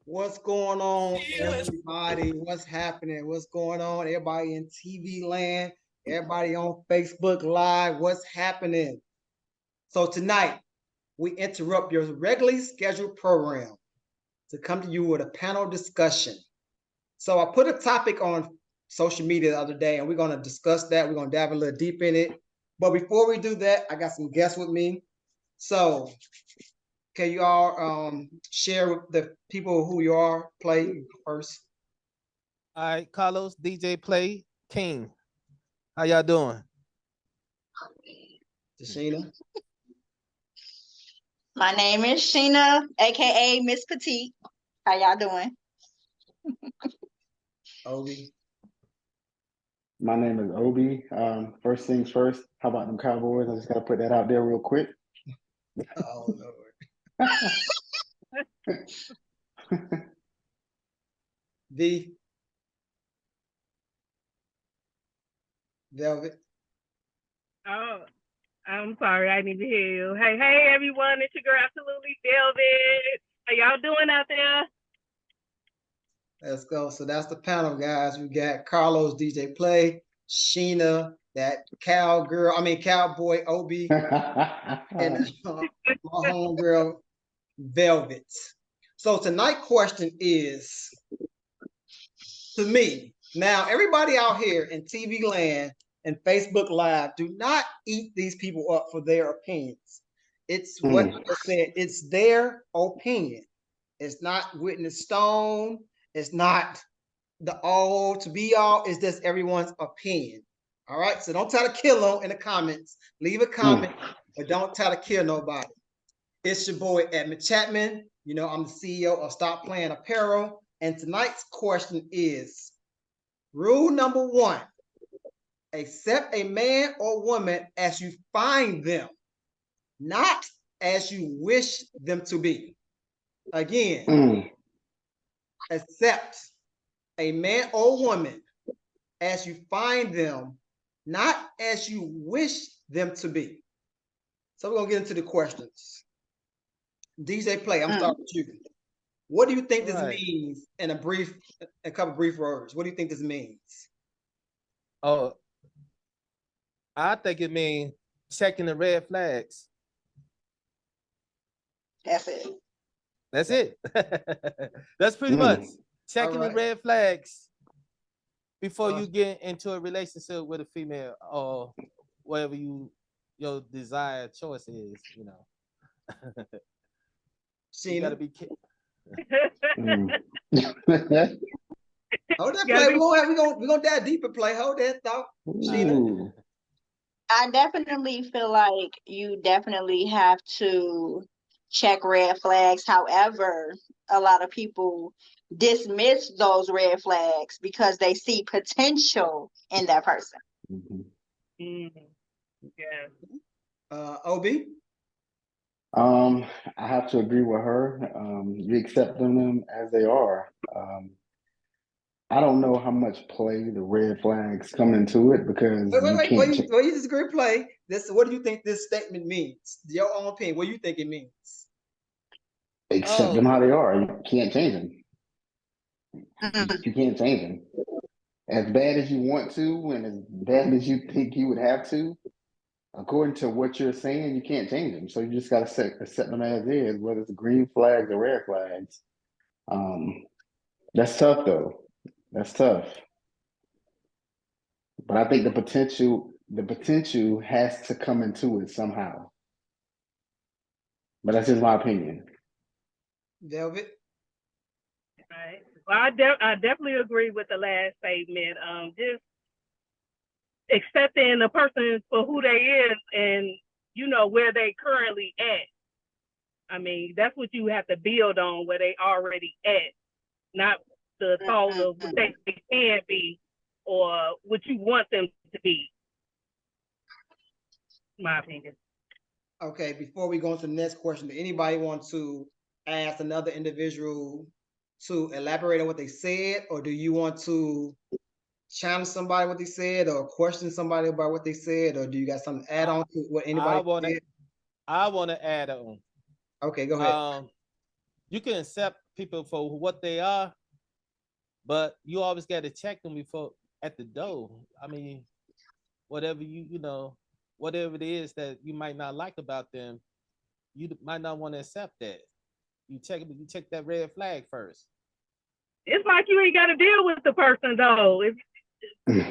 What's going on, everybody? What's happening? What's going on? Everybody in TV land, everybody on Facebook Live, what's happening? So tonight, we interrupt your regularly scheduled program to come to you with a panel discussion. So I put a topic on social media the other day, and we're going to discuss that. We're going to dive a little deep in it. But before we do that, I got some guests with me. So can you all share with the people who you are? Play first. All right, Carlos, DJ Play King. How y'all doing? Tashina. My name is Sheena, aka Miss Petite. How y'all doing? Obi. My name is Obi. First things first, how about them Cowboys? I just got to put that out there real quick. Oh, Lord. V. Velvet. Oh, I'm sorry, I need to hear you. Hey, everyone, it's your girl, Absolutely Velvet. How y'all doing out there? Let's go. So that's the panel, guys. We got Carlos, DJ Play, Sheena, that cowboy Obi, and my homegirl Velvet. So tonight's question is, to me, now everybody out here in TV land and Facebook Live, do not eat these people up for their opinions. It's what I said, it's their opinion. It's not written in stone. It's not the all to be all. It's just everyone's opinion. All right. So don't try to kill them in the comments. Leave a comment, but don't try to kill nobody. It's your boy Edmund Chapman. You know, I'm the CEO of Stop Playing Apparel. And tonight's question is rule number 1. Accept a man or woman as you find them, not as you wish them to be. Again, accept a man or woman as you find them, not as you wish them to be. So we're going to get into the questions. DJ Play, I'm starting with you. What do you think this means in a couple brief words? What do you think this means? Oh, I think it means checking the red flags. That's it. That's it. That's pretty much checking the red flags before you get into a relationship with a female or whatever your desired choice is, you know. You gotta be careful. Hold that Play. We're gonna dive deeper, Play. Hold that thought. Sheena. I definitely feel like you definitely have to check red flags. However, a lot of people dismiss those red flags because they see potential in that person. Yeah. Obi. I have to agree with her. You accept them as they are. I don't know how much play the red flags come into it because wait, you disagree, Play. What do you think this statement means? Your own opinion. What do you think it means? Accept them how they are. You can't change them. You can't change them. As bad as you want to, and as bad as you think you would have to, according to what you're saying, you can't change them. So you just got to accept them as is, whether it's green flags or red flags. That's tough, though. That's tough. But I think the potential has to come into it somehow. But that's just my opinion. Velvet. Right. Well, I definitely agree with the last statement. Just accepting a person for who they is and, you know, where they currently at. I mean, that's what you have to build on, where they already at, not the thought of what they can be or what you want them to be. My opinion. Okay, before we go into the next question, do anybody want to ask another individual to elaborate on what they said, or do you want to challenge somebody what they said, or question somebody about what they said, or do you got something to add on to what anybody said? I want to add on. Okay, go ahead. You can accept people for what they are, but you always got to check them before at the door. I mean, whatever whatever it is that you might not like about them, you might not want to accept that. You check that red flag first. It's like you ain't got to deal with the person though. If you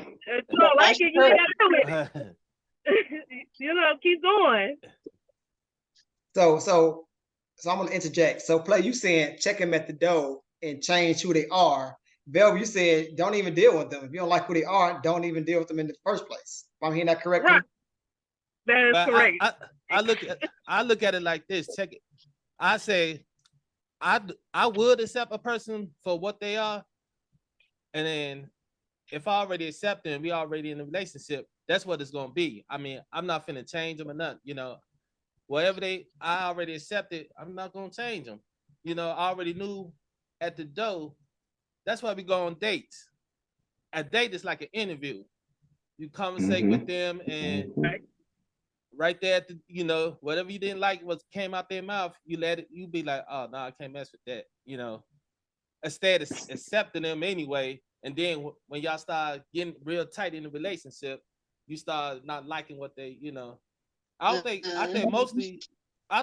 don't like it, you ain't got to deal with it. Keep going. So I'm gonna interject. So Play, you saying check them at the door and change who they are. Velvet, you said don't even deal with them. If you don't like who they are, don't even deal with them in the first place. If I'm hearing that correctly? Right. That is correct. I look at it like this. Check it. I say I would accept a person for what they are, and then if I already accept them, we already in a relationship. That's what it's gonna be. I mean, I'm not finna change them or nothing. Whatever I already accepted, I'm not gonna change them. I already knew at the door. That's why we go on dates. A date is like an interview. You conversate with them, and right there at the, whatever you didn't like came out their mouth, you be like, oh no, I can't mess with that. Instead of accepting them anyway, and then when y'all start getting real tight in the relationship, you start not liking what they. I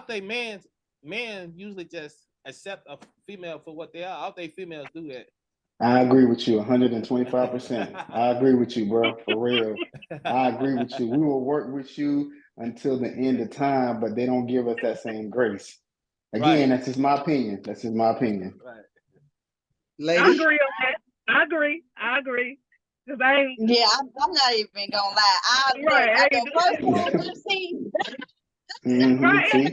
think men usually just accept a female for what they are. I don't think females do that. I agree with you 125%. I agree with you, bro. For real. I agree with you. We will work with you until the end of time, but they don't give us that same grace. Again, That's just my opinion. Right. Lady? I agree on that. I agree. Cause Yeah, I'm not even gonna lie. The first one I see. See?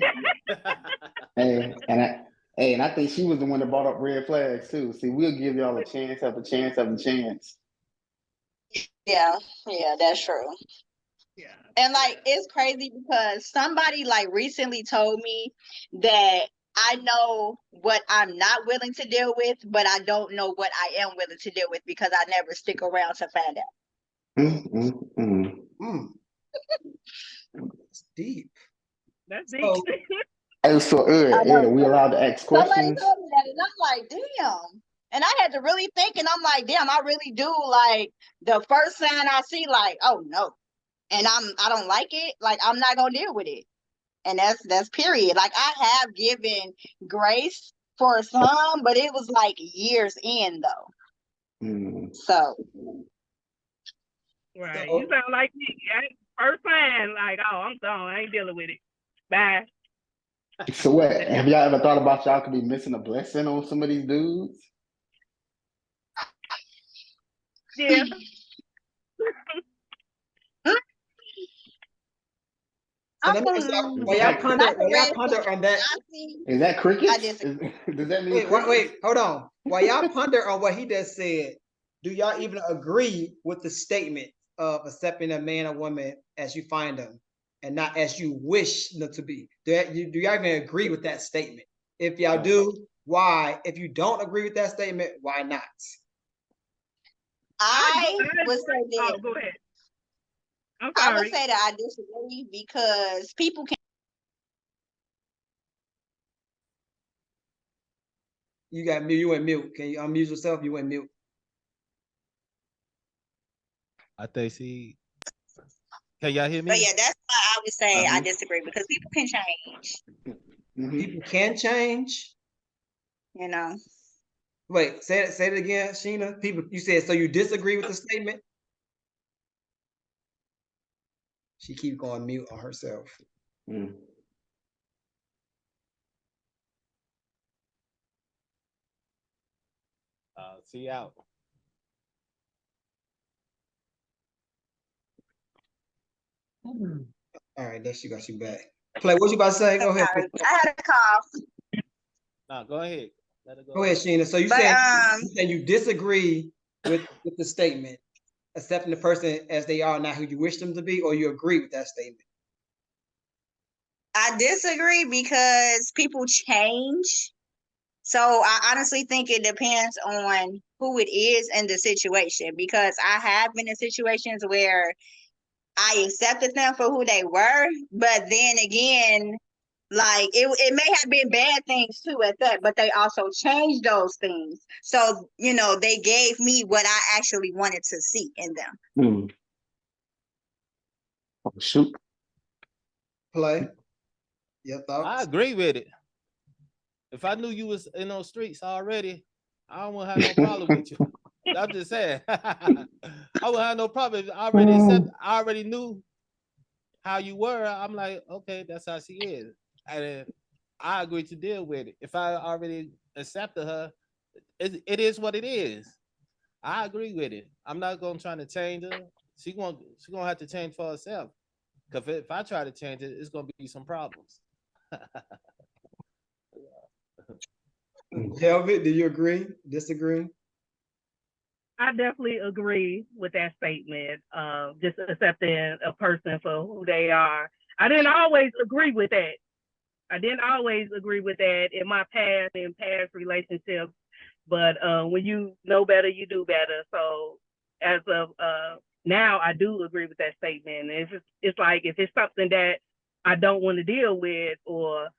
And I think she was the one that brought up red flags too. See, we'll give y'all a chance after chance after chance. Yeah, that's true. Yeah. And it's crazy because somebody recently told me that I know what I'm not willing to deal with, but I don't know what I am willing to deal with because I never stick around to find out. It's deep. That's deep. So, we allowed to ask questions. Somebody told me that, and I'm like, damn. And I had to really think, and I'm like, damn, I really do. The first sign I see, oh no, and I don't like it. I'm not gonna deal with it, and that's period. I have given grace for some, but it was years in though. So. Right, you sound like me. First sign, oh, I'm done. I ain't dealing with it. Bye. So what? Have y'all ever thought about y'all could be missing a blessing on some of these dudes? Yeah. While y'all ponder on that. Is that cricket? Does that mean wait, hold on. While y'all ponder on what he just said, do y'all even agree with the statement of accepting a man or woman as you find them and not as you wish them to be? Do y'all even agree with that statement? If y'all do, why? If you don't agree with that statement, why not? I would say that. Oh, go ahead. I would say that I disagree because people can. You went mute. Can you unmute yourself? You went mute. I think she. Can y'all hear me? But yeah, that's why I would say I disagree because people can change. People can change. Wait, say it again, Sheena. People, you said so. You disagree with the statement? She keep going mute on herself. See you out. All right, there she got you back. Play, what you about to say? Go ahead. I had a cough. No, go ahead. Let her go. Go ahead, Sheena. So you saying you disagree with the statement, accepting the person as they are, not who you wish them to be, or you agree with that statement? I disagree because people change. So I honestly think it depends on who it is and the situation, because I have been in situations where I accepted them for who they were, but then again, Like it may have been bad things too at that, but they also changed those things. So, they gave me what I actually wanted to see in them. Oh, shoot. Play. Your thoughts? I agree with it. If I knew you was in those streets already, I wouldn't have no problem with you. I'm just saying. I wouldn't have no problem. I already knew how you were. I'm like, okay, that's how she is. And I agree to deal with it. If I already accepted her, it is what it is. I agree with it. I'm not gonna try to change her. She gonna have to change for herself. Because if I try to change it, it's gonna be some problems. Velvet, do you agree? Disagree? I definitely agree with that statement. Just accepting a person for who they are. I didn't always agree with that. In my past relationships. But when you know better, you do better. So as of now, I do agree with that statement. It's like if it's something that I don't want to deal with or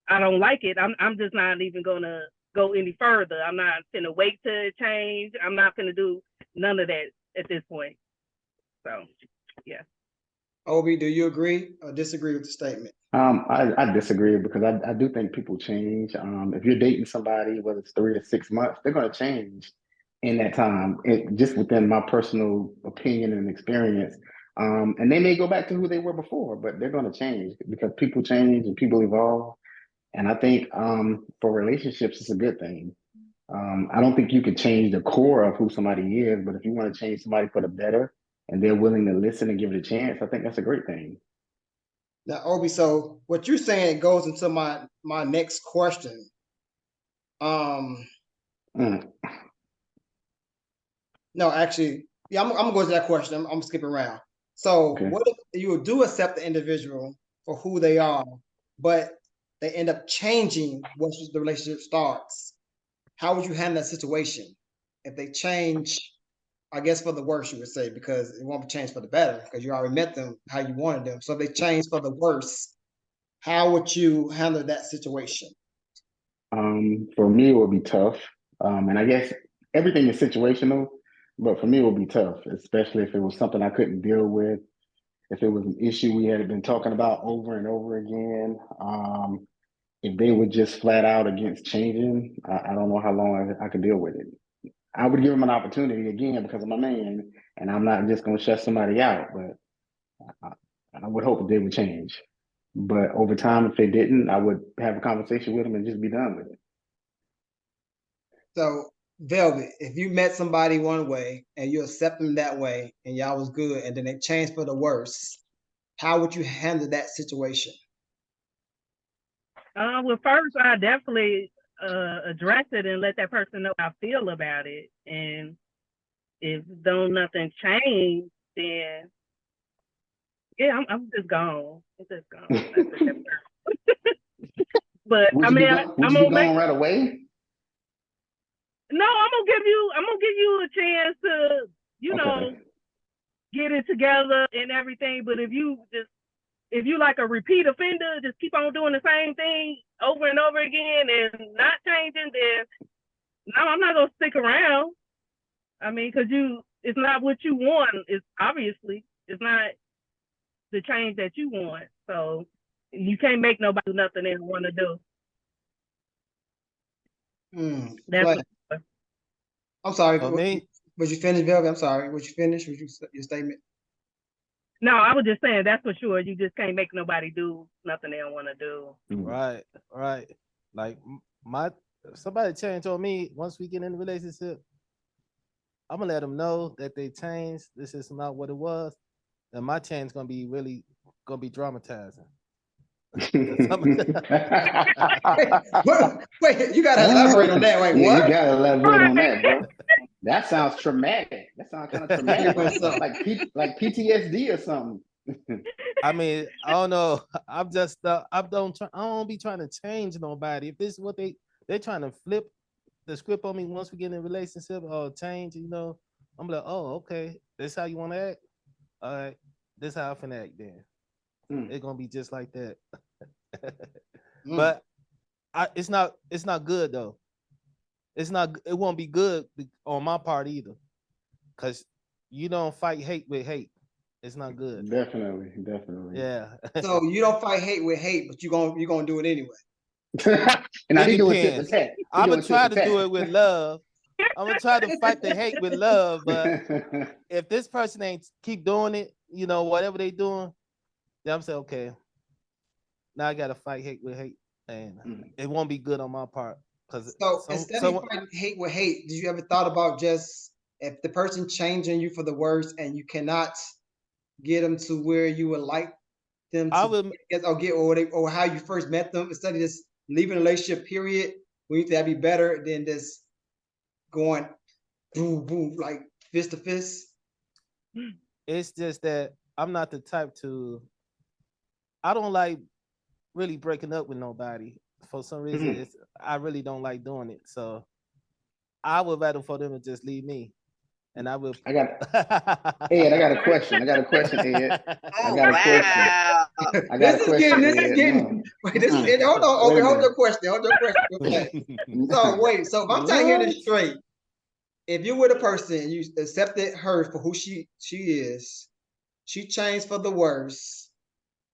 I don't like it, I'm just not even gonna go any further. I'm not gonna wait to change. I'm not gonna do none of that at this point. So, yeah. Obi, do you agree or disagree with the statement? I disagree because I do think people change. If you're dating somebody, whether it's 3 or 6 months, they're going to change in that time. Just within my personal opinion and experience, and they may go back to who they were before, but they're going to change because people change and people evolve. And I think for relationships, it's a good thing. I don't think you could change the core of who somebody is, but if you want to change somebody for the better and they're willing to listen and give it a chance, I think that's a great thing. Now, Obi, so what you're saying goes into my next question. No, actually, yeah, I'm gonna go to that question. I'm gonna skip around. So, Okay. what if you do accept the individual for who they are, but they end up changing once the relationship starts? How would you handle that situation if they change? I guess for the worse, you would say, because it won't be changed for the better because you already met them how you wanted them. So if they change for the worse, how would you handle that situation? For me, it would be tough. And I guess everything is situational, but for me, it would be tough, especially if it was something I couldn't deal with, if it was an issue we had been talking about over and over again. If they were just flat out against changing, I don't know how long I could deal with it. I would give them an opportunity again because I'm a man, and I'm not just going to shut somebody out, but I would hope that they would change. But over time, if they didn't, I would have a conversation with them and just be done with it. So, Velvet, if you met somebody one way and you accept them that way and y'all was good and then they changed for the worse, how would you handle that situation? Well, first, I definitely address it and let that person know how I feel about it. And if nothing change, then yeah, I'm just gone. I'm just gone. But would I you mean, would you be gone right away? No, I'm gonna give you a chance to, Okay. get it together and everything. But if you like a repeat offender, just keep on doing the same thing over and over again and not changing, then no, I'm not gonna stick around. I mean, because it's not what you want. It's obviously it's not the change that you want. So you can't make nobody do nothing they want to do. I'm sorry. For me, Was you finished, Velvet? I'm sorry. Was you finished? Was your statement? No, I was just saying that's for sure. You just can't make nobody do nothing they don't want to do. Right. Like somebody changed on me once we get in a relationship. I'm gonna let them know that they changed. This is not what it was, and my change gonna be dramatizing. Wait, you gotta elaborate on that. Wait, what? You gotta elaborate on that, bro. That sounds traumatic. That sounds kind of traumatic. like PTSD or something. I mean, I don't know. I don't be trying to change nobody. If this is what they're trying to flip the script on me once we get in a relationship or change, I'm like, oh, okay, this how you want to act. All right, this how I finna act then. It's gonna be just like that. But it's not good though. It won't be good on my part either, because you don't fight hate with hate. It's not good. Definitely. Yeah. So you don't fight hate with hate, but you're gonna do it anyway. And it he doing depends. tit for tat. I'm gonna try to do it with love. I'm gonna try to fight the hate with love, but if this person ain't keep doing it, whatever they doing, then I'm saying, okay, now I gotta fight hate with hate, and it won't be good on my part. So instead of fighting hate with hate, did you ever thought about just if the person changing you for the worse and you cannot get them to where you would like them to or how you first met them, instead of just leaving a relationship, period, we think that'd be better than just going boom, boom, like fist to fist? It's just that I'm not the type I don't like really breaking up with nobody. For some reason, I really don't like doing it. So I would rather for them to just leave me. And I will. Ed, I got a question. Ed. I got a question. This is getting. Hold your question. So if I'm trying to hear this straight, if you're with a person, you accepted her for who she is, she changed for the worse,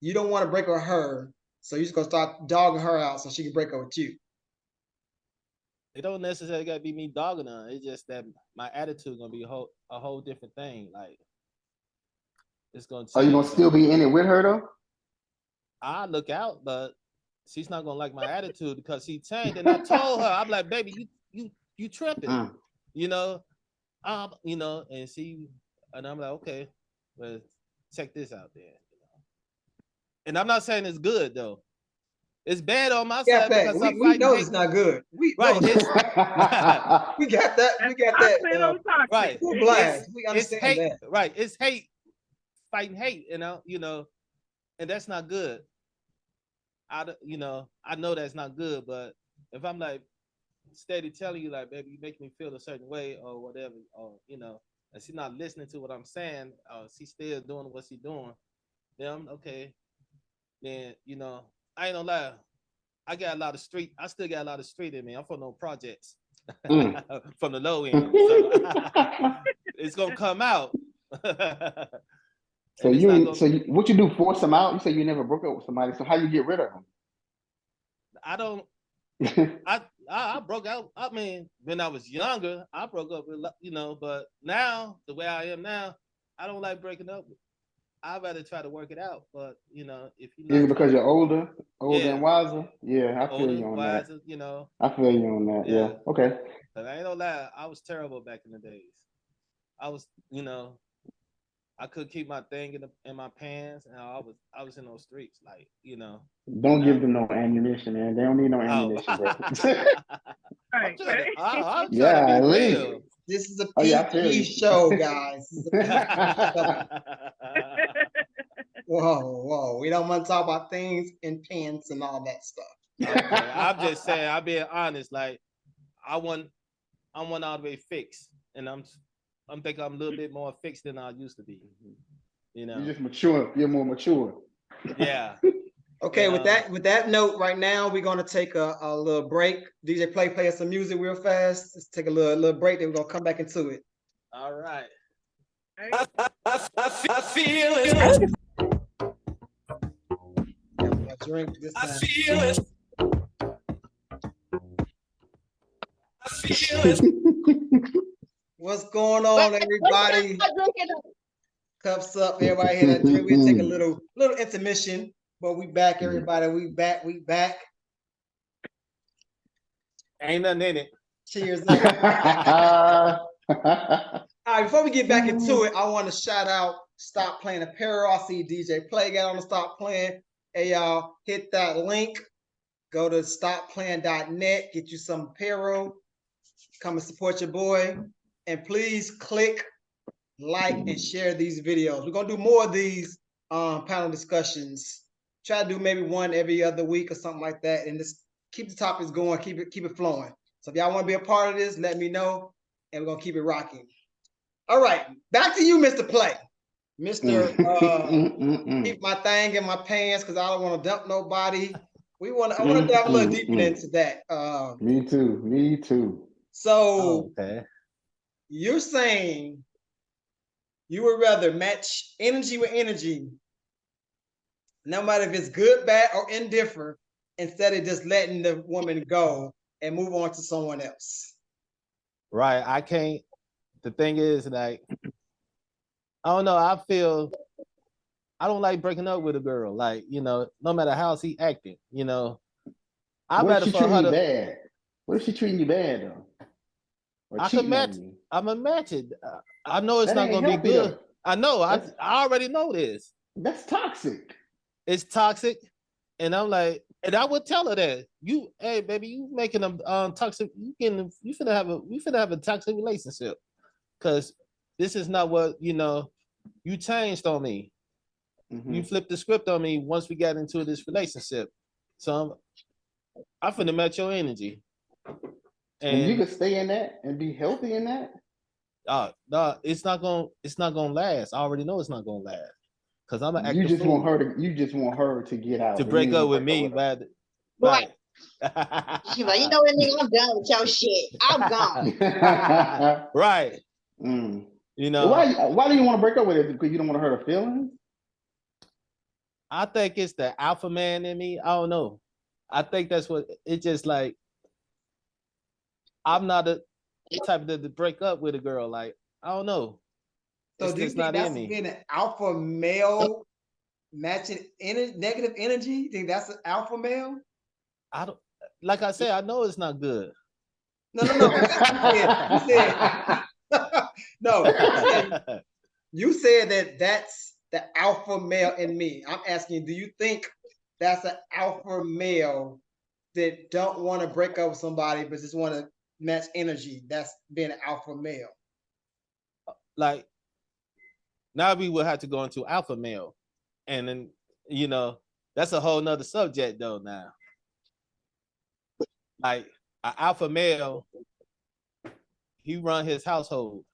you don't want to break up with her, so you're just gonna start dogging her out so she can break up with you. It don't necessarily gotta be me dogging her. It's just that my attitude gonna be a whole different thing. Like it's gonna change. Are you gonna still be in it with her though? I look out, but she's not gonna like my attitude because she changed. And I told her, I'm like, baby, you tripping, and I'm like, okay, well, check this out there. And I'm not saying it's good though. It's bad on my side because we know it's not good. We got that. We got that. Right. We understand hate, that. Right. It's hate, fighting hate, and that's not good. I know that's not good, but if I'm like steady telling you like, baby, you make me feel a certain way or whatever, or and she's not listening to what I'm saying, she's still doing what she's doing, then I'm okay. Then I ain't gonna lie. I still got a lot of street in me. I'm from no projects. From the low end. So it's gonna come out. So what you do, force them out? You say you never broke up with somebody, so how you get rid of them? I don't I broke out. I mean, when I was younger, I broke up with but now the way I am now, I don't like breaking up. I'd rather try to work it out, but if you is it because you're older and wiser? Yeah, I feel you on that. I feel you on that. Yeah. Okay. But I ain't gonna lie, I was terrible back in the days. I was, I could keep my thing in my pants, and I was in those streets, like Don't give them no ammunition, man. They don't need no ammunition, bro. I'm trying to be real. This is a PG show, guys. Whoa. We don't want to talk about things in pants and all that stuff. Okay. I'm just saying, I'm being honest. Like, I'm all the way fixed, and I'm thinking I'm a little bit more fixed than I used to be. You're just mature. You're more mature. Yeah. Okay, with that note, right now we're gonna take a little break. DJ play us some music real fast. Let's take a little break, then we're gonna come back into it. All right. I feel it. Drink this time. I feel it. I feel it. What's going on, everybody? Cups up, everybody here that drink. We'll take a little intermission. But we back, everybody. We back. Ain't nothing in it. Cheers. All right, before we get back into it, I want to shout out Stop Playing Apparel. I see DJ Play got on the Stop Playing. Hey, y'all, hit that link. Go to stopplaying.net. Get you some apparel. Come and support your boy. And please click, like, and share these videos. We're going to do more of these panel discussions. Try to do maybe one every other week or something like that, and just keep the topics going, keep it flowing. So if y'all want to be a part of this, let me know, and we're gonna keep it rocking. All right, back to you, Mr. Play. Mr. Keep my thing in my pants because I don't want to dump nobody. I want to dive a little deeper into that. Me too. Me too. So okay. you're saying you would rather match energy with energy, no matter if it's good, bad, or indifferent, instead of just letting the woman go and move on to someone else. Right. I can't. The thing is, like, I don't know. I feel I don't like breaking up with a girl. Like, no matter how she acting, I What if better she for treating her you to. bad? What if she treating you bad though? Or I can cheating match. on you? I'm a match it. I know it's That not ain't gonna be healthy good. though. I know. I That's already know this. that's toxic. It's toxic, and I'm like, and I would tell her that hey baby, you making a toxic. We finna have a toxic relationship because this is not what you changed on me. You flipped the script on me once we got into this relationship. So I'm finna match your energy. And you And can stay in that and be healthy in that. no, it's not gonna last. I already know it's not gonna last. Cause I'm an You active just want fool her to. You just want her to get out. to And you break don't up want with to break up me, with her. right? She's like, you know what, nigga, I'm done with your shit. I'm gone. Right. Why do you want to break up with her? Because you don't want to hurt her feelings? I think it's the alpha man in me. I don't know. I think that's what it's just like. I'm not the type to break up with a girl. Like, I don't know. So It's do you just think not that's in me. being an alpha male matching negative energy? You think that's an alpha male? I don't. Like I said, I know it's not good. No. You said no. You said that that's the alpha male in me. I'm asking, do you think that's an alpha male that don't want to break up with somebody but just want to match energy? That's being an alpha male. Like now we will have to go into alpha male, and then that's a whole nother subject though. Now, like an alpha male, he run his household.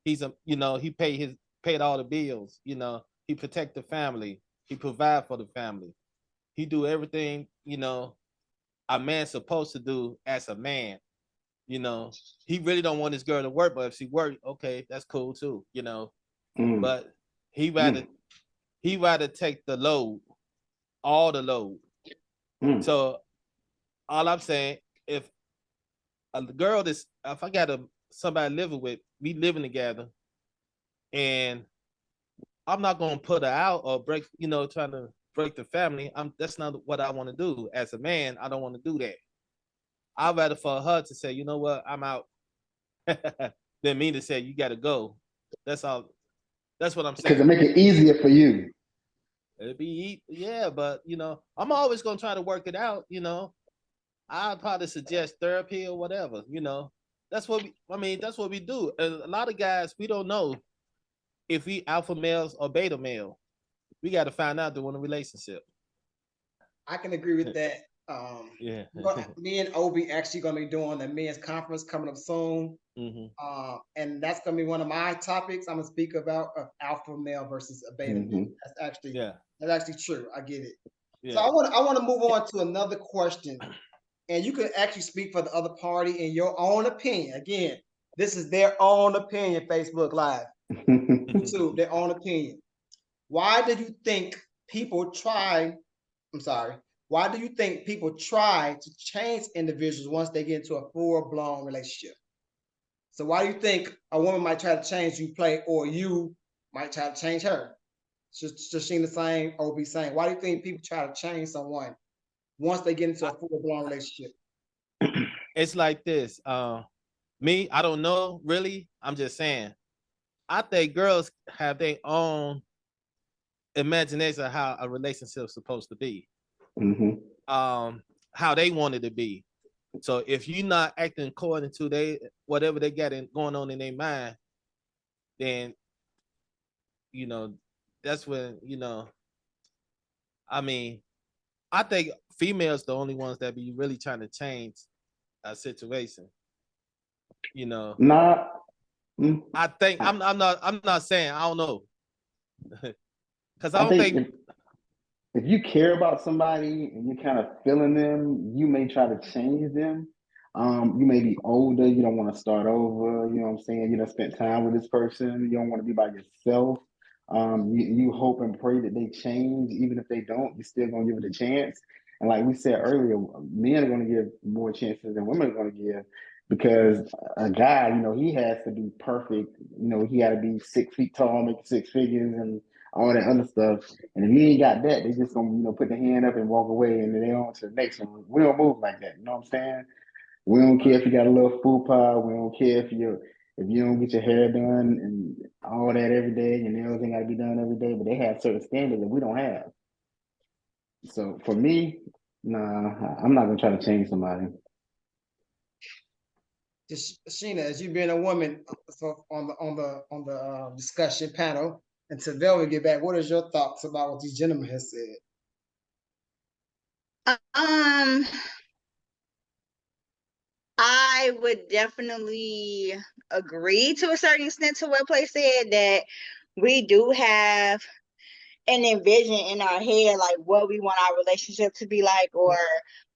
He's he paid all the bills. He protect the family. He provide for the family. He do everything a man's supposed to do as a man. He really don't want his girl to work, but if she work, okay, that's cool too. But he rather take the load, all the load. So all I'm saying, if a girl if I got somebody living with me, living together, and I'm not gonna put her out or break, trying to break the family. That's not what I want to do. As a man, I don't want to do that. I'd rather for her to say, you know what, I'm out, than me to say you gotta go. That's all. That's what I'm saying. Because it make it easier for you. It'd be yeah, but I'm always gonna try to work it out. I'd probably suggest therapy or whatever. That's what that's what we do. And a lot of guys, we don't know if we alpha males or beta male. We got to find out during a relationship. I can agree with that. Yeah. Me and Obi actually going to be doing the men's conference coming up soon. And that's going to be one of my topics. I'm going to speak about alpha male versus a beta male. That's actually true. I get it. Yeah. So I want to move on to another question, and you can actually speak for the other party in your own opinion. Again, this is their own opinion. Facebook Live, YouTube, their own opinion. Why do you think people try? I'm sorry. Why do you think people try to change individuals once they get into a full-blown relationship? So why do you think a woman might try to change you, play, or you might try to change her? Shashina saying, Obi saying, why do you think people try to change someone once they get into a full-blown relationship? It's like this. Me, I don't know really. I'm just saying. I think girls have their own imagination of how a relationship is supposed to be. How they want it to be. So if you're not acting according to whatever they got going on in their mind, then that's when I think females the only ones that be really trying to change a situation. Nah. I think I'm not saying I don't know. Because I don't think if you care about somebody and you're kind of feeling them, you may try to change them. You may be older, you don't want to start over, you know what I'm saying? You don't spend time with this person, you don't want to be by yourself. You hope and pray that they change. Even if they don't, you're still gonna give it a chance. And like we said earlier, men are gonna give more chances than women are gonna give because a guy, he has to be perfect. He got to be 6 feet tall, make 6 figures, and all that other stuff. And if you ain't got that, they just gonna, put the hand up and walk away, and then they on to the next one. We don't move like that. You know what I'm saying? We don't care if you got a little fupa. We don't care if you don't get your hair done and all that every day. Your nails ain't got to be done every day. But they have certain standards that we don't have. So for me, nah, I'm not gonna try to change somebody. Just Sheena, as you being a woman, so on the discussion panel, until Velvet get back, what is your thoughts about what these gentlemen have said? I would definitely agree to a certain extent to what Play said, that we do have an envision in our head, like what we want our relationship to be like, or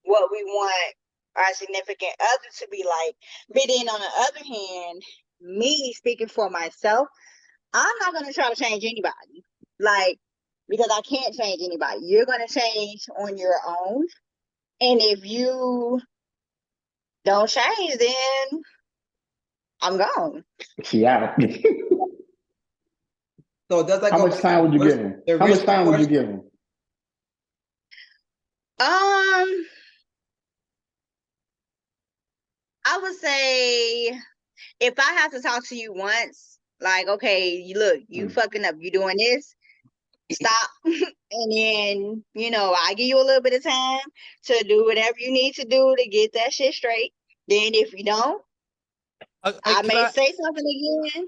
what we want our significant other to be like. But then on the other hand, me speaking for myself, I'm not going to try to change anybody, like, because I can't change anybody. You're going to change on your own. And if you don't change, then I'm gone. She out. So does that How go much time would you give him? How much time would you give him? I would say if I have to talk to you once, like, okay, look, you fucking up, you doing this, stop. And then, I give you a little bit of time to do whatever you need to do to get that shit straight. Then if you don't, I may say something again.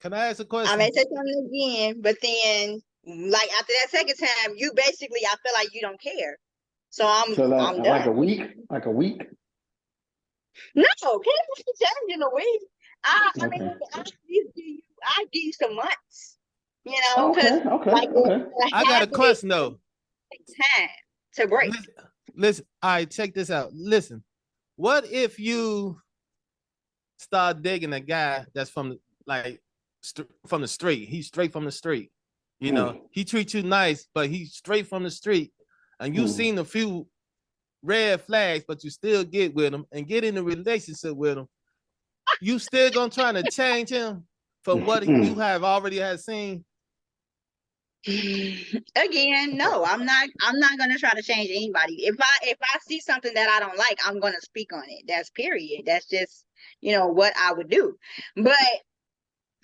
Can I ask a question? I may say something again, but then, like, after that second time, you basically, I feel like you don't care. So I'm done. Like a week? Like a week? No, can't change in a week. I mean, I give you some months, because okay. I got a question though. Time to break. Listen, all right, check this out. Listen, what if you start dating a guy that's from the street? He's straight from the street. He treats you nice, but he's straight from the street, and you've seen a few red flags, but you still get with him and get in a relationship with him. You still gonna try to change him from what you have already seen? Again, no, I'm not gonna try to change anybody. If I see something that I don't like, I'm gonna speak on it. That's period. That's just what I would do. But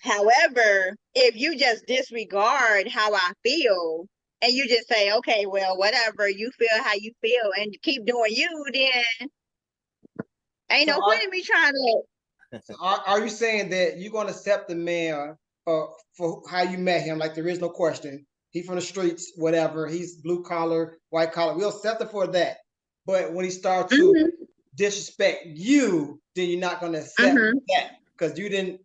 however, if you just disregard how I feel and you just say, okay, well, whatever, you feel how you feel and you keep doing you, then ain't no point in me trying to. So are you saying that you're going to accept the man for how you met him? Like, there is no question. He's from the streets, whatever. He's blue collar, white collar. We'll accept it for that. But when he starts to disrespect you, then you're not going to accept that, because you didn't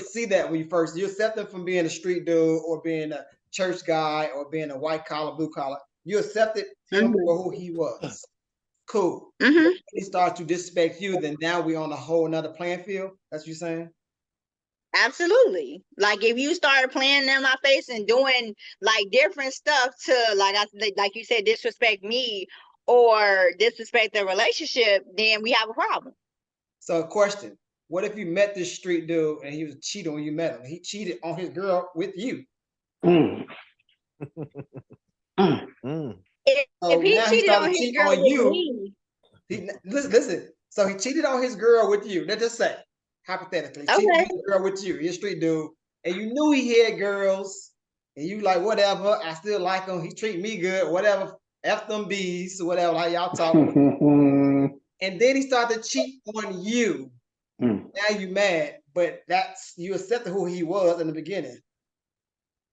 see that when you accept him from being a street dude or being a church guy or being a white collar, blue collar. You accepted him for who he was. Cool. When he starts to disrespect you, then now we're on a whole nother playing field. That's what you're saying? Absolutely. Like, if you start playing in my face and doing like different stuff to, like you said, disrespect me or disrespect the relationship, then we have a problem. So, a question: what if you met this street dude and he was cheating when you met him? He cheated on his girl with you. If he cheated on his girl with me, listen. So he cheated on his girl with you. Let's just say, hypothetically, cheated on his girl with you. He's a street dude, and you knew he had girls, and you like, whatever. I still like him. He treat me good. Whatever. F them bees or whatever. Like y'all talking. And then he started to cheat on you. Now you mad, but you accepted who he was in the beginning.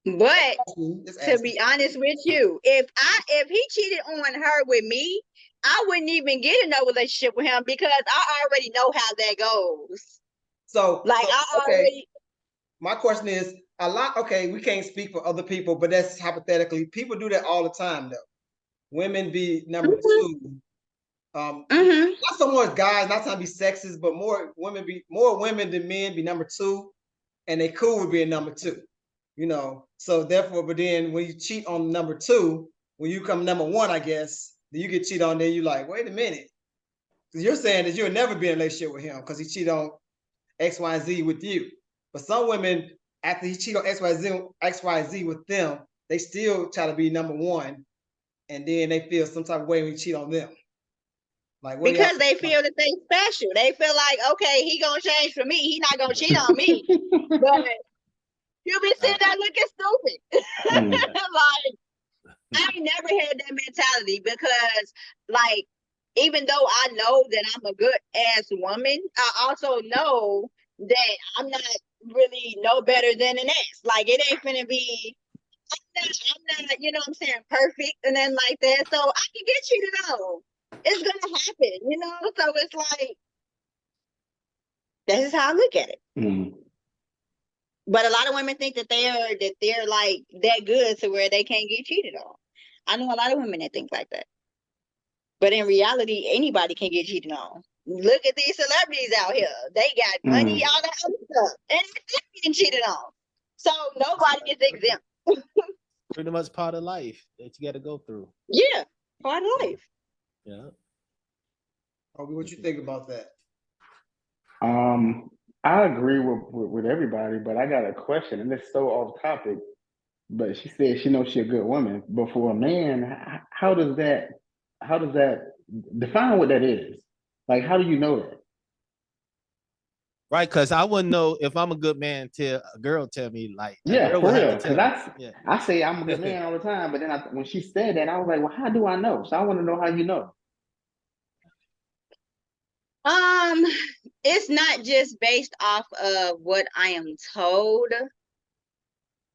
But to be honest with you, if he cheated on her with me, I wouldn't even get in no relationship with him because I already know how that goes. So, already. My question is, a lot. Okay, we can't speak for other people, but that's hypothetically. People do that all the time, though. Women be number two. Not so much guys, not trying to be sexist, but more women than men be number two, and they cool with being number two. You know, so therefore, but then when you cheat on number two, when you come number one, I guess, then you get cheated on, then you like, wait a minute. Because you're saying that you'll never be in a relationship with him because he cheated on X, Y, and Z with you. But some women, after he cheated on X, Y, Z with them, they still try to be number one, and then they feel some type of way when you cheat on them. Like because they feel that they special. They feel like, okay, he gonna change for me. He not gonna cheat on me. But you be sitting there looking stupid. Like, I ain't never had that mentality because, like, even though I know that I'm a good ass woman, I also know that I'm not really no better than an ex. Like, it ain't finna be, I'm not, you know what I'm saying, perfect and then like that. So I can get cheated on. It's gonna happen, you know? So it's like, this is how I look at it. But a lot of women think that they're like that good to where they can't get cheated on. I know a lot of women that think like that. But in reality, anybody can get cheated on. Look at these celebrities out here. They got money, all that other stuff. And they're getting cheated on. So nobody is exempt. Pretty much part of life that you got to go through. Yeah, part of life. Yeah. What you think about that? I agree with everybody, but I got a question, and it's so off topic. But she said she knows she's a good woman. But for a man, how does that define what that is? Like, how do you know that? Right, because I wouldn't know if I'm a good man till a girl tell me, like, yeah, for real. Because I say I'm a good man all the time, but then when she said that, I was like, well, how do I know? So I want to know how you know. It's not just based off of what I am told.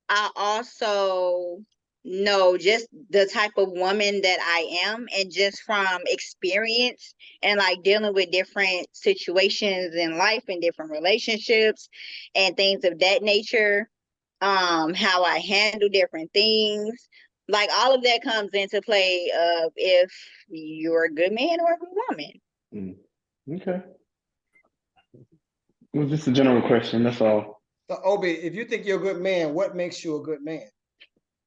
I also know just the type of woman that I am, and just from experience and like dealing with different situations in life and different relationships and things of that nature, how I handle different things, like all of that comes into play of if you're a good man or a good woman. Okay. It was just a general question, that's all. So Obi, if you think you're a good man, what makes you a good man?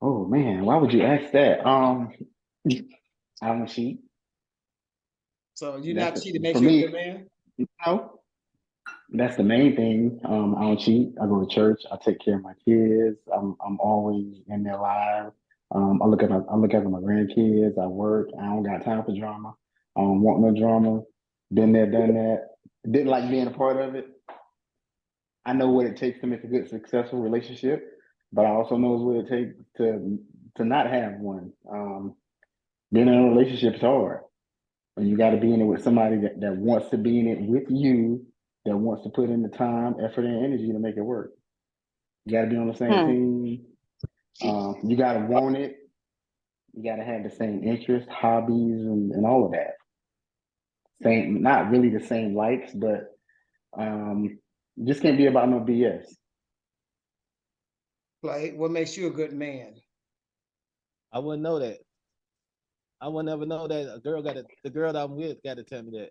Oh man, why would you ask that? I don't cheat. So you're not cheating makes you a good man? No. That's the main thing. I don't cheat. I go to church. I take care of my kids. I'm always in their lives. I look after my grandkids. I work. I don't got time for drama. I don't want no drama. Been there, done that. Didn't like being a part of it. I know what it takes to make a good, successful relationship, but I also know what it takes to not have one. Being in a relationship is hard. And you got to be in it with somebody that wants to be in it with you, that wants to put in the time, effort, and energy to make it work. You got to be on the same team. You got to want it. You got to have the same interests, hobbies, and all of that. Same, not really the same likes, but just can't be about no BS. Like, what makes you a good man? I wouldn't know that. I would never know that. The girl that I'm with got to tell me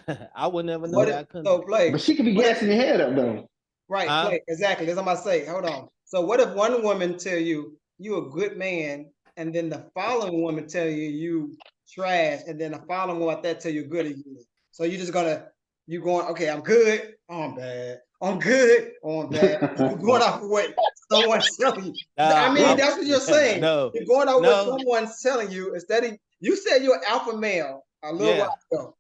that. I would never know that. I couldn't. So play. But she could be gassing your head up though. Right, play. Exactly. That's what I'm about to say. Hold on. So what if one woman tell you you're a good man, and then the following woman tell you trash, and then the following one like that tell you good again? So you're just going, okay, I'm good, oh, I'm bad. I'm good, oh, I'm bad. You're going off of what someone's telling you. I mean, that's what you're saying. No, you're going off what someone's telling you instead of, you said you're an alpha male a little while ago.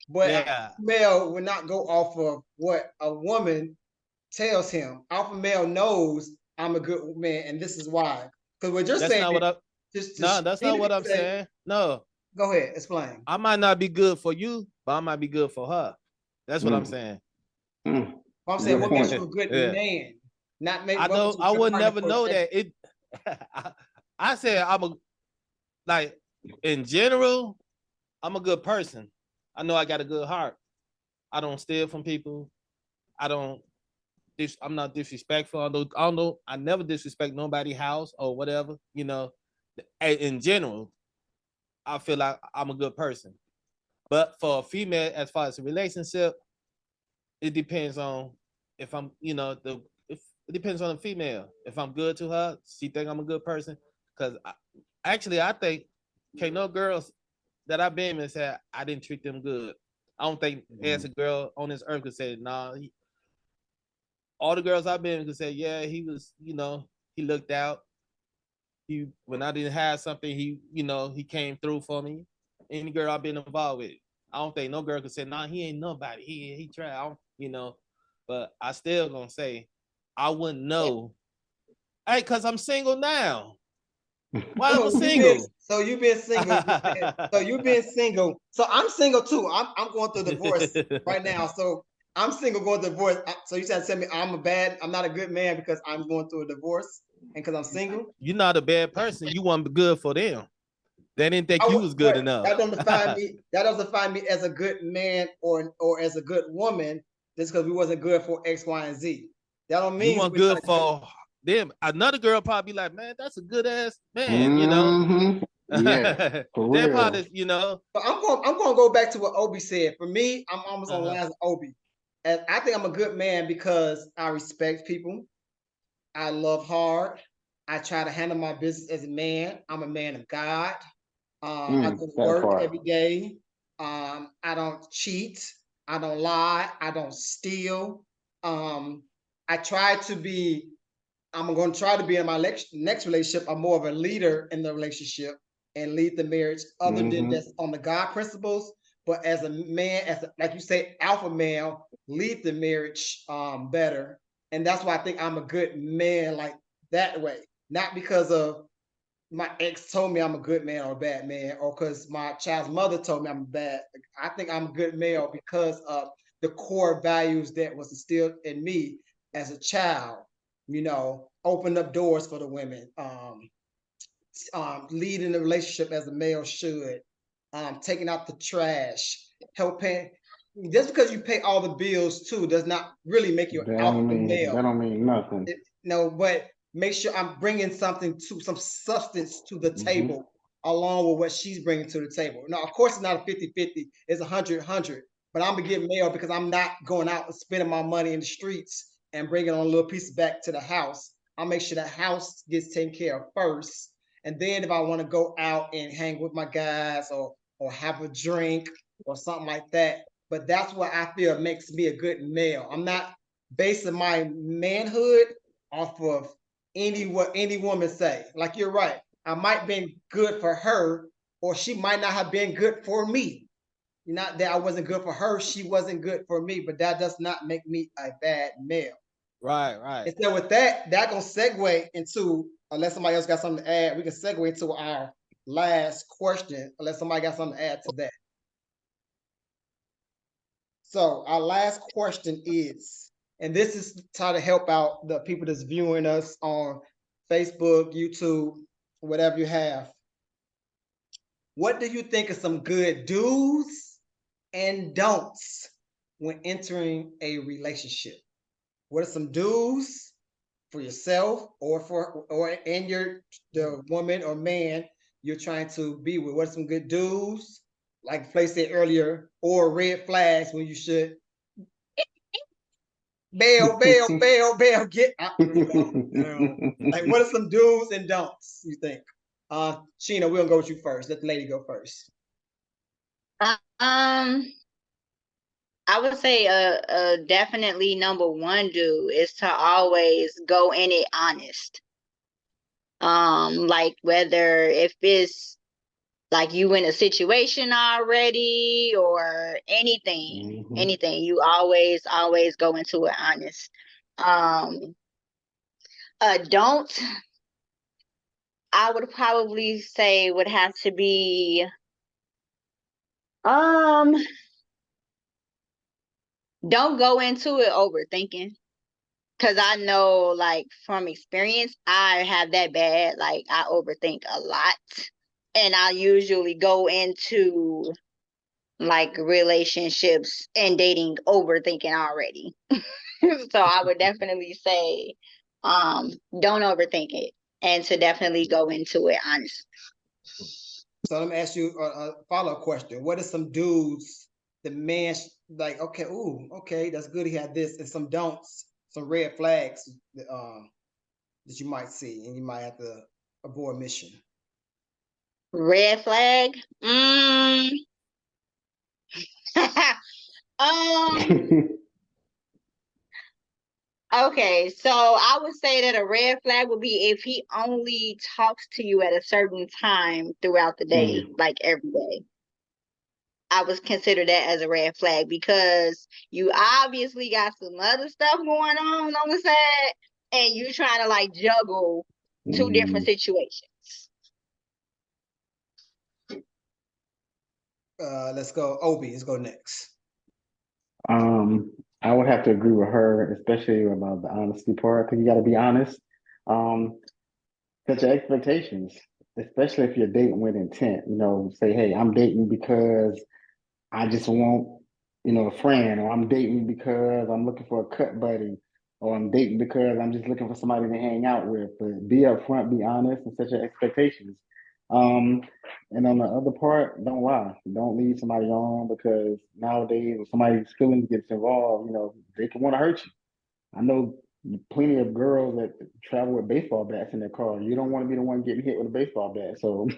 But alpha male would not go off of what a woman tells him. Alpha male knows I'm a good man, and this is why. Because what you're saying, that's not what I'm saying. No. Go ahead, explain. I might not be good for you, but I might be good for her. That's what I'm saying. I'm saying, what makes you a good man? Not make. I would never know that. I said in general, I'm a good person. I know I got a good heart. I don't steal from people. I don't I'm not disrespectful. Although I never disrespect nobody's house or whatever. You know, in general, I feel like I'm a good person. But for a female, as far as a relationship, it depends on if I'm, if it depends on the female. If I'm good to her, she think I'm a good person. Because I think can't no girls that I've been with say I didn't treat them good. I don't think there's a girl on this earth could say, nah. All the girls I've been with could say, yeah, he was, he looked out. He when I didn't have something, he came through for me. Any girl I've been involved with, I don't think no girl could say, nah, he ain't nobody. He tried, but I still gonna say I wouldn't know. Hey, cause I'm single now. Why am I single? So you've been single. So you've been single. So I'm single too. I'm going through divorce right now. So I'm single going through divorce. So you said to tell me I'm not a good man because I'm going through a divorce and because I'm single. You're not a bad person. You want to be good for them. They didn't think you was good enough. That doesn't define me. That doesn't define me as a good man or as a good woman just because we wasn't good for X, Y, and Z. That don't mean you want good for them. Another girl probably be like, man, that's a good ass man, Yeah, for They're real. probably, But I'm going to go back to what Obi said. For me, I'm almost on the lines of Obi. And I think I'm a good man because I respect people. I love hard. I try to handle my business as a man. I'm a man of God. I go to work every day. I don't cheat. I don't lie. I don't steal. I try to be. I'm going to try to be in my next relationship. I'm more of a leader in the relationship and lead the marriage, other than that's on the God principles. But as a man, like you say, alpha male, lead the marriage better. And that's why I think I'm a good man like that way. Not because of my ex told me I'm a good man or a bad man, or because my child's mother told me I'm bad. I think I'm a good male because of the core values that was instilled in me as a child. Open up doors for the women, leading the relationship as a male should, taking out the trash, helping. Just because you pay all the bills too does not really make you an alpha male. That don't mean nothing. No, but make sure I'm bringing some substance to the table along with what she's bringing to the table. Now, of course, it's not a 50-50, it's 100-100, but I'm gonna get male because I'm not going out and spending my money in the streets and bringing on a little piece back to the house. I'll make sure the house gets taken care of first. And then if I want to go out and hang with my guys or have a drink or something like that, but that's what I feel makes me a good male. I'm not basing my manhood off of what any woman say. Like, you're right. I might have been good for her, or she might not have been good for me. Not that I wasn't good for her, she wasn't good for me, but that does not make me a bad male. Right. And so with that gonna segue into, unless somebody else got something to add, we can segue into our last question, unless somebody got something to add to that. So our last question is, and this is to try to help out the people that's viewing us on Facebook, YouTube, whatever you have. What do you think are some good do's and don'ts when entering a relationship? What are some do's for yourself or the woman or man you're trying to be with? What are some good do's? Like Play said earlier, or red flags when you should bail, get out. Like, what are some do's and don'ts, you think? Sheena, we'll go with you first. Let the lady go first. I would say definitely number one do is to always go in it honest. Like whether if it's like you in a situation already or anything, you always go into it honest. Don't, I would probably say would have to be don't go into it overthinking. Cause I know, like, from experience, I have that bad. Like, I overthink a lot. And I usually go into, like, relationships and dating overthinking already. So I would definitely say, don't overthink it, and to definitely go into it honestly. So let me ask you a follow-up question. What are some dudes the man like? Okay, ooh, okay, that's good. He had this, and some don'ts, some red flags that you might see, and you might have to abort mission. Red flag. um. Okay, so I would say that a red flag would be if he only talks to you at a certain time throughout the day, like every day. I would consider that as a red flag because you obviously got some other stuff going on the side, and you trying to like juggle two different situations. Let's go, Obi. Let's go next. I would have to agree with her, especially about the honesty part. I think you got to be honest. Set your expectations, especially if you're dating with intent. You know, say, hey, I'm dating because I just want, a friend, or I'm dating because I'm looking for a cut buddy, or I'm dating because I'm just looking for somebody to hang out with. But be upfront, be honest, and set your expectations. Um, and on the other part, don't lie. Don't lead somebody on because nowadays, when somebody's feelings gets involved, they can want to hurt you. I know plenty of girls that travel with baseball bats in their car. You don't want to be the one getting hit with a baseball bat. So,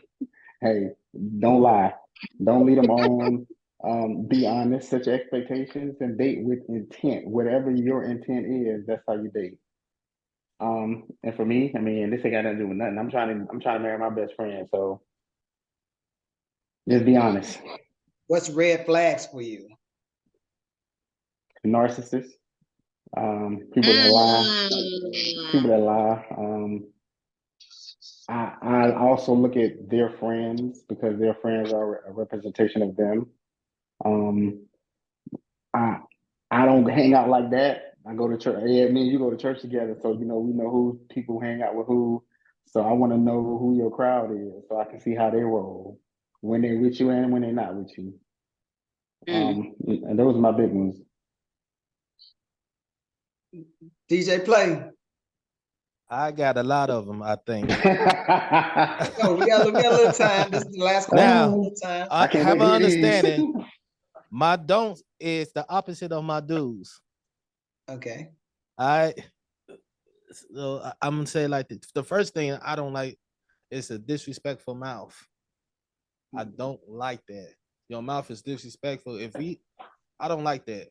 hey, don't lie. Don't lead them on. Be honest, set your expectations, and date with intent. Whatever your intent is, that's how you date. And for me, I mean, this ain't got nothing to do with nothing. I'm trying to marry my best friend. So just be honest. What's red flags for you? Narcissist. People that lie. People that lie. I also look at their friends because their friends are a representation of them. Um, I I don't hang out like that. I go to church. Yeah, me and you go to church together, so we know who people hang out with who. So I want to know who your crowd is, so I can see how they roll when they're with you and when they're not with you. And those are my big ones. DJ Play. I got a lot of them, I think. Oh, we got a little time. This is the last question. Now, Time. I can't have wait an to hear these. understanding. My don'ts is the opposite of my do's. Okay. I'm gonna say like the first thing I don't like is a disrespectful mouth. I don't like that. Your mouth is disrespectful. I don't like that.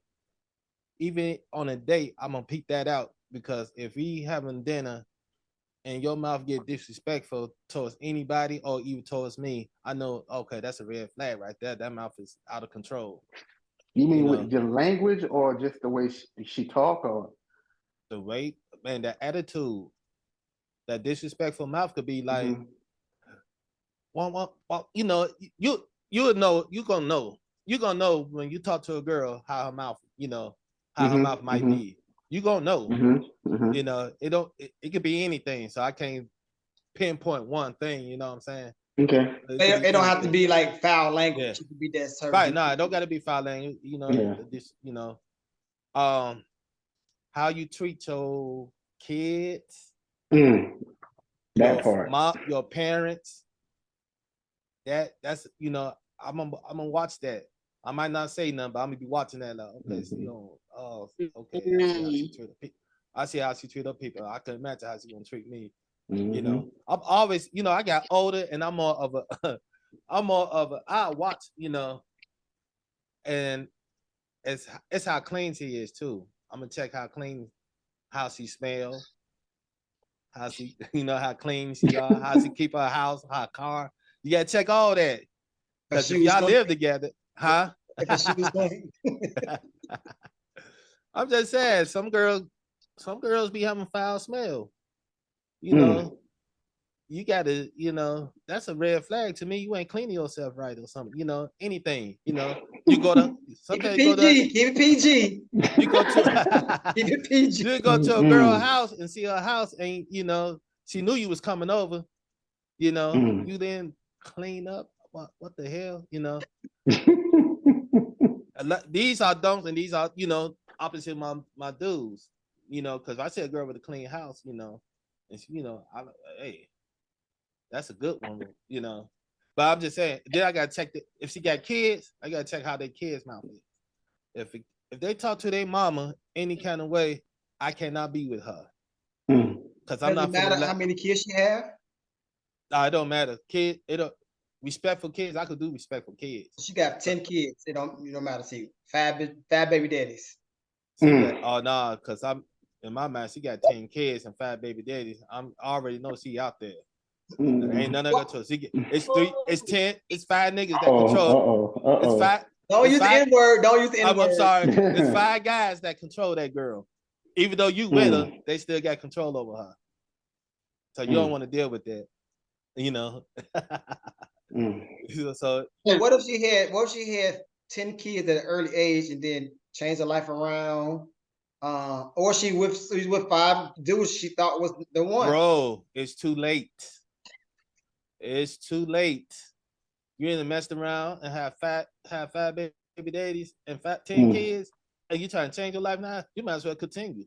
Even on a date, I'm gonna peep that out because if we having dinner and your mouth get disrespectful towards anybody or even towards me, I know, okay, that's a red flag right there. That mouth is out of control. You mean with the language or just the way she talk, or the way, man, the attitude, that disrespectful mouth could be like, well, you're gonna know when you talk to a girl how her mouth, how her mouth might be. You gonna know, it could be anything. So I can't pinpoint one thing. You know what I'm saying? Okay. It don't have to be like foul language. Yeah. It could be that certain. Right. No, it don't got to be foul language. How you treat your kids, that part, your parents. That's I'm gonna watch that. I might not say nothing, but I'm gonna be watching that. Like, okay, okay. I see how she treat other people. I can imagine how she's gonna treat me. I'm always, I got older and I'm more of a I watch, and it's how clean she is too. I'm gonna check how she smells, how she, how clean she are, how she keep her house, her car. You gotta check all that. Because if y'all live together, huh? I'm just saying, some girls be having foul smell. You gotta, that's a red flag to me. You ain't cleaning yourself right or something, anything, you go to sometimes keep it PG. You go to keep it PG. You go to a girl's house and see her house, and she knew you was coming over, you didn't clean up. What the hell, These are don'ts, and these are, opposite my dudes, you know, because I see a girl with a clean house, you know, and she, you know, hey, that's a good one, you know. But I'm just saying, then I gotta check if she got kids, I gotta check how their kids' mouth is. If they talk to their mama any kind of way, I cannot be with her. Because I'm not matter how many kids she have. No, it don't matter. Kid, it don't respectful kids. I could do respectful kids. She got 10 kids. It don't matter. See, five baby daddies. Oh no, because I'm in my mind, she got 10 kids and 5 baby daddies. I already know she out there. Ain't none of her choice. It's 10, it's 5 niggas that control. It's 5. Don't use the N-word. Don't use the N-word. I'm sorry. It's 5 guys that control that girl. Even though you with her, they still got control over her. So you don't want to deal with that. You know. So what if she had 10 kids at an early age and then changed her life around? Or she was with 5 dudes she thought was the one. Bro, it's too late. It's too late. You ain't messed around and have 5 baby daddies and 10 kids, and you trying to change your life now? You might as well continue.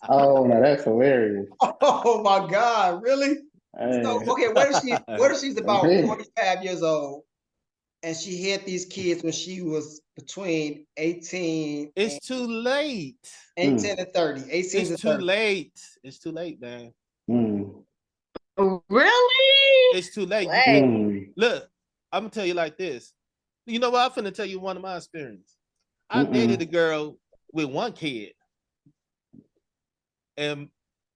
Oh no, that's hilarious. Oh my God, really? So, okay, what if she's about 45 years old and she had these kids when she was between 18? It's too late. 18 and 30. 18 it's to too 30. late. It's too late, man. Really? It's too late. Look, I'm gonna tell you like this. You know what? I'm finna tell you one of my experiences. I dated a girl with 1 kid, and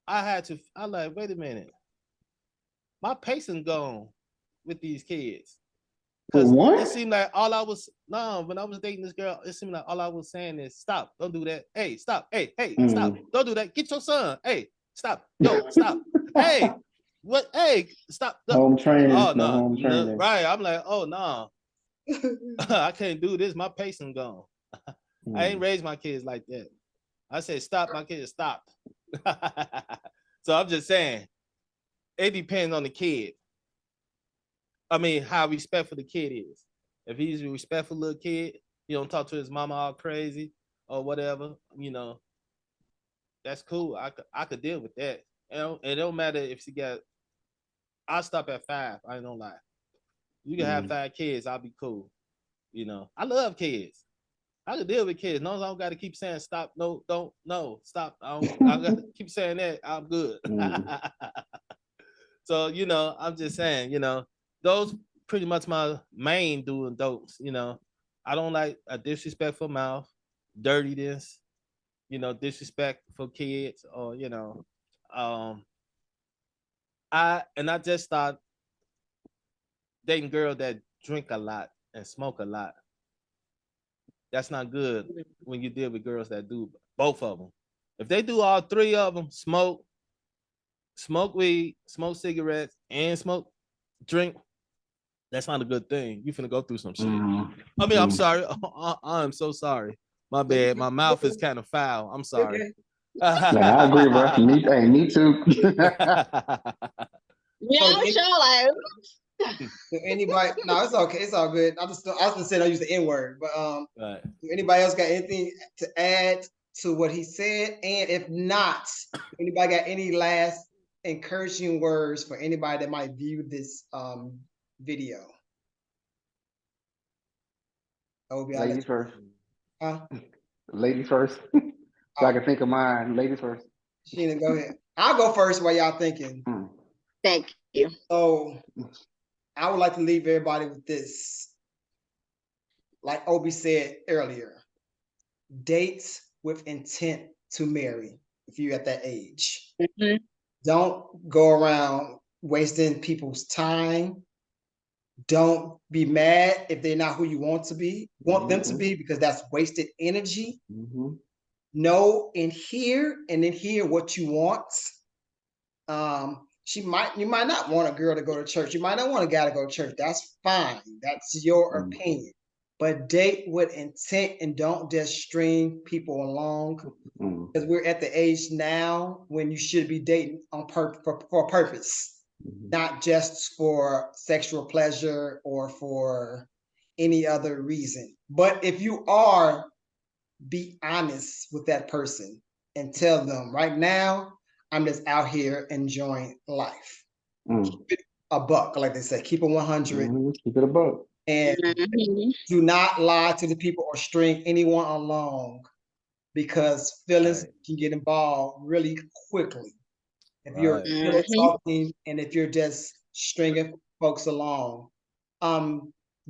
I like, wait a minute. My patience gone with these kids. Because it seemed like when I was dating this girl, it seemed like all I was saying is stop, don't do that. Hey, stop. Hey, stop. Don't do that. Get your son. Hey, stop. Yo, stop. Hey, what? Hey, stop. Home training. Oh, no, home training. Right. I'm like, oh no. I can't do this. My patience gone. I ain't raised my kids like that. I said, stop, my kids, stop. So I'm just saying, it depends on the kid. I mean, how respectful the kid is. If he's a respectful little kid, he don't talk to his mama all crazy or whatever, you know, that's cool. I could deal with that. It don't matter if she got, I'll stop at 5. I ain't gonna lie. You can have 5 kids, I'll be cool. You know, I love kids. I can deal with kids. No, I don't got to keep saying stop. No, don't, no, stop. I got to keep saying that. I'm good. So, you know, I'm just saying, you know, those pretty much my main do and don'ts. You know, I don't like a disrespectful mouth, dirtiness, you know, disrespect for kids, or, you know, I just start dating girls that drink a lot and smoke a lot. That's not good when you deal with girls that do both of them. If they do all 3 of them, smoke weed, smoke cigarettes, and drink, that's not a good thing. You finna go through some shit. I mean, I'm sorry. I'm so sorry. My bad. My mouth is kind of foul. I'm sorry. I agree, bro. Me too. Yeah, I'm sure. Like, so anybody? No, it's okay. It's all good. I was gonna say don't use the N-word, but right. Anybody else got anything to add to what he said? And if not, anybody got any last encouraging words for anybody that might view this video? Ladies first. Huh? Ladies first. So I can think of mine. Ladies first. Sheena, go ahead. I'll go first while y'all thinking. thank you. So I would like to leave everybody with this. Like Obi said earlier, dates with intent to marry if you're at that age. Don't go around wasting people's time. Don't be mad if they're not who you want them to be, because that's wasted energy. Know and hear what you want. You might not want a girl to go to church. You might not want a guy to go to church. That's fine. That's your opinion. But date with intent and don't just string people along, because we're at the age now when you should be dating for a purpose, not just for sexual pleasure or for any other reason. But if you are, be honest with that person and tell them right now, I'm just out here enjoying life. Keep it a buck, like they say, keep it 100. Keep it a buck. And do not lie to the people or string anyone along, because feelings can get involved really quickly. If you're talking and if you're just stringing folks along,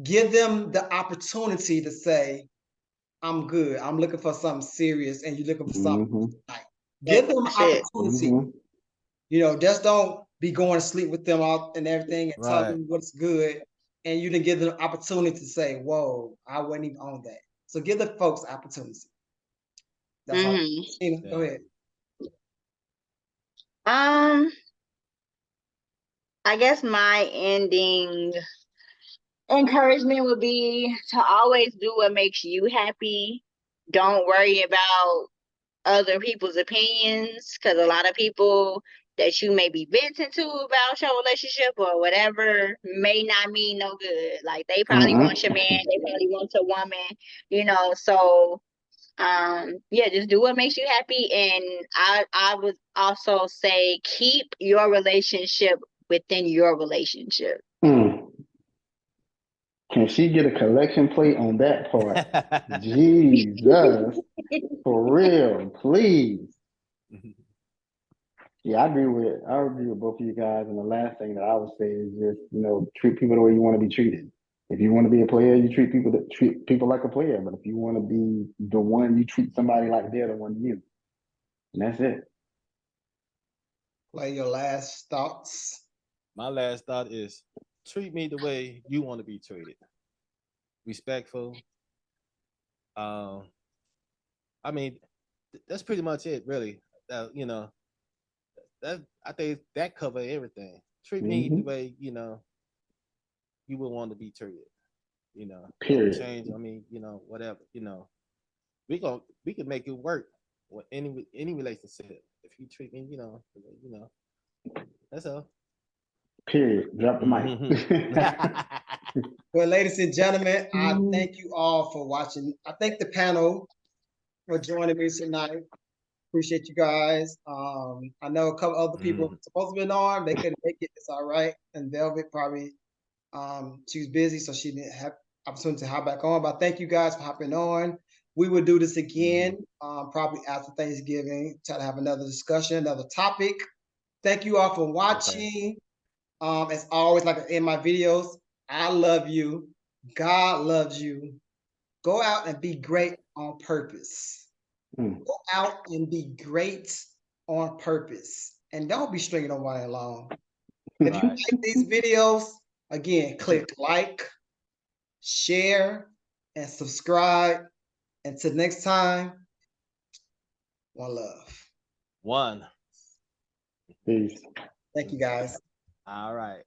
give them the opportunity to say, I'm good. I'm looking for something serious, and you're looking for something tonight. Give them an opportunity. You know, just don't be going to sleep with them out and everything and tell them what's good. And you didn't give them an opportunity to say, whoa, I wasn't even on that. So give the folks opportunity. That's all. Tina, go ahead. I guess my ending encouragement would be to always do what makes you happy. Don't worry about other people's opinions, because a lot of people that you may be venting to about your relationship or whatever may not mean no good. Like, they probably want your man, they probably want your woman, you know. So yeah, just do what makes you happy. And I would also say keep your relationship within your relationship. Can she get a collection plate on that part? Jesus. For real, please. Yeah, I agree with both of you guys. And the last thing that I would say is just, you know, treat people the way you want to be treated. If you want to be a player, you treat people like a player. But if you want to be the one, you treat somebody like they're the one you. And that's it. Play your last thoughts. My last thought is treat me the way you want to be treated. Respectful. I mean, that's pretty much it, really. You know, that I think that covers everything. Treat me the way, you know, you would want to be treated. You know, period. Don't change. I mean, you know, whatever. You know, we can make it work with any relationship. If you treat me, you know, that's all. Period. Drop the mic. Well, ladies and gentlemen, I thank you all for watching. I thank the panel for joining me tonight. Appreciate you guys. I know a couple other people supposed to be on. They couldn't make it. It's all right. And Velvet probably, she was busy, so she didn't have opportunity to hop back on. But thank you guys for hopping on. We will do this again, probably after Thanksgiving, try to have another discussion, another topic. Thank you all for watching. As always, like in my videos, I love you. God loves you. Go out and be great on purpose. Go out and be great on purpose. And don't be stringing nobody along. If you like these videos, again, click like, share, and subscribe. Until next time, one love. One. Peace. Thank you, guys. All right.